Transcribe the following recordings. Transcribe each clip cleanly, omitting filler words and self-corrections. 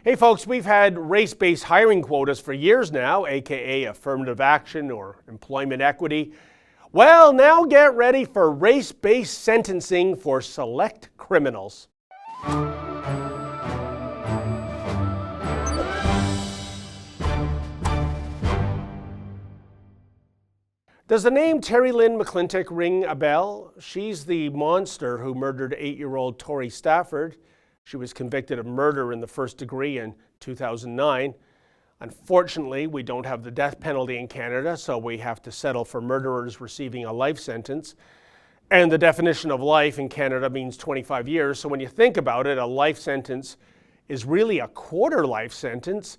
Hey folks, we've had race-based hiring quotas for years now, aka affirmative action or employment equity. Well, now get ready for race-based sentencing for select criminals. Does the name Terri-Lynne McClintock ring a bell? She's the monster who murdered 8-year-old Tori Stafford. She was convicted of murder in the first degree in 2009. Unfortunately, we don't have the death penalty in Canada, so we have to settle for murderers receiving a life sentence. And the definition of life in Canada means 25 years, so when you think about it, a life sentence is really a quarter life sentence,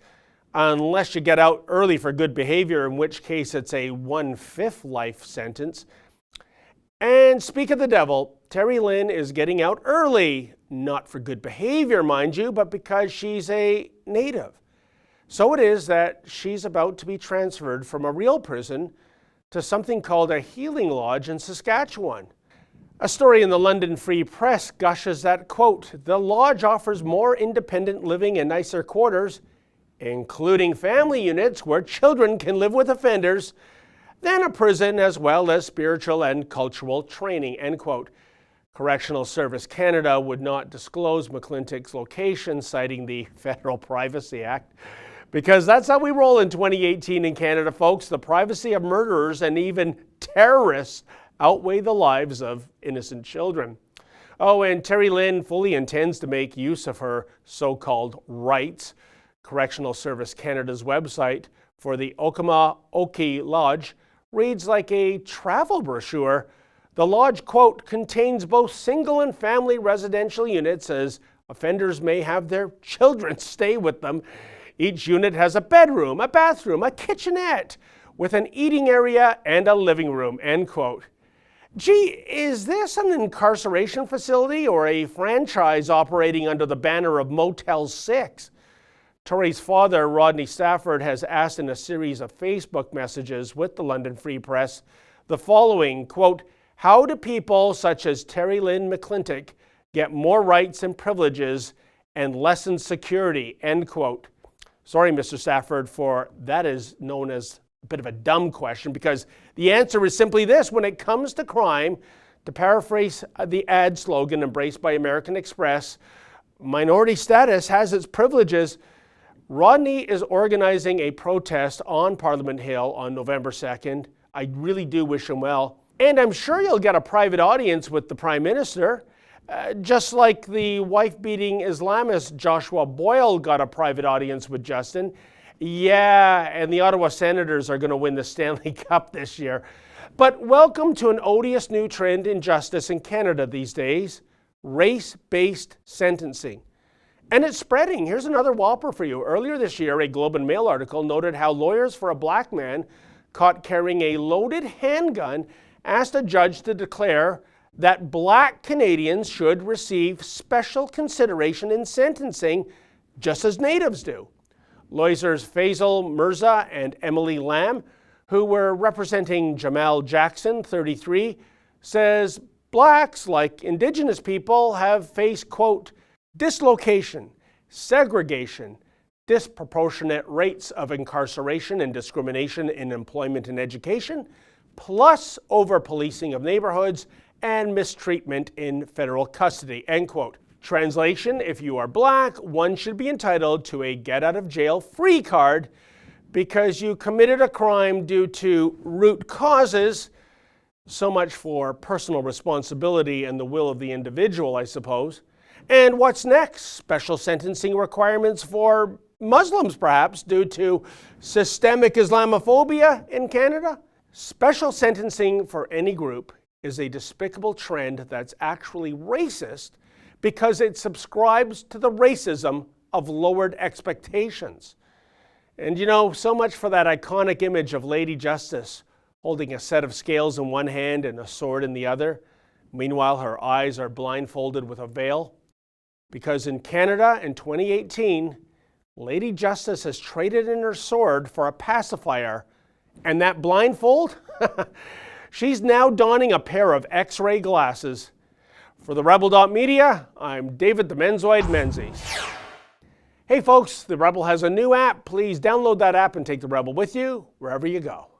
unless you get out early for good behavior, in which case it's a 1/5 life sentence. And speak of the devil, Terri-Lynne is getting out early, not for good behavior, mind you, but because she's a native. So it is that she's about to be transferred from a real prison to something called a healing lodge in Saskatchewan. A story in the London Free Press gushes that, quote, "The lodge offers more independent living and nicer quarters, including family units where children can live with offenders, than a prison, as well as spiritual and cultural training," end quote. Correctional Service Canada would not disclose McClintock's location, citing the Federal Privacy Act, because that's how we roll in 2018 in Canada, folks. The privacy of murderers and even terrorists outweigh the lives of innocent children. Oh, and Terri-Lynne fully intends to make use of her so-called rights. Correctional Service Canada's website for the Okama-Oki Lodge reads like a travel brochure. The lodge, quote, "contains both single and family residential units, as offenders may have their children stay with them. Each unit has a bedroom, a bathroom, a kitchenette, with an eating area and a living room," end quote. Gee, is this an incarceration facility or a franchise operating under the banner of Motel 6? Tori's father, Rodney Stafford, has asked in a series of Facebook messages with the London Free Press the following, quote, "How do people such as Terri-Lynne McClintock get more rights and privileges and lessen security," end quote. Sorry, Mr. Stafford, for that is known as a bit of a dumb question, because the answer is simply this: when it comes to crime, to paraphrase the ad slogan embraced by American Express, minority status has its privileges. Rodney is organizing a protest on Parliament Hill on November 2nd. I really do wish him well. And I'm sure you'll get a private audience with the Prime Minister, just like the wife-beating Islamist Joshua Boyle got a private audience with Justin. Yeah, and the Ottawa Senators are going to win the Stanley Cup this year. But welcome to an odious new trend in justice in Canada these days: race-based sentencing. And it's spreading. Here's another whopper for you. Earlier this year, a Globe and Mail article noted how lawyers for a black man caught carrying a loaded handgun asked a judge to declare that black Canadians should receive special consideration in sentencing, just as natives do. Lawyers Faisal Mirza and Emily Lamb, who were representing Jamal Jackson, 33, says blacks, like Indigenous people, have faced, quote, "dislocation, segregation, disproportionate rates of incarceration and discrimination in employment and education, plus over-policing of neighborhoods and mistreatment in federal custody," end quote. Translation: if you are black, one should be entitled to a get-out-of-jail-free card because you committed a crime due to root causes. So much for personal responsibility and the will of the individual, I suppose. And what's next? Special sentencing requirements for Muslims, perhaps, due to systemic Islamophobia in Canada? Special sentencing for any group is a despicable trend that's actually racist because it subscribes to the racism of lowered expectations. And you know, so much for that iconic image of Lady Justice holding a set of scales in one hand and a sword in the other. Meanwhile, her eyes are blindfolded with a veil. Because in Canada in 2018, Lady Justice has traded in her sword for a pacifier. And that blindfold? She's now donning a pair of X-ray glasses. For the Rebel.media, I'm David the Menzoid Menzies. Hey folks, the Rebel has a new app. Please download that app and take the Rebel with you wherever you go.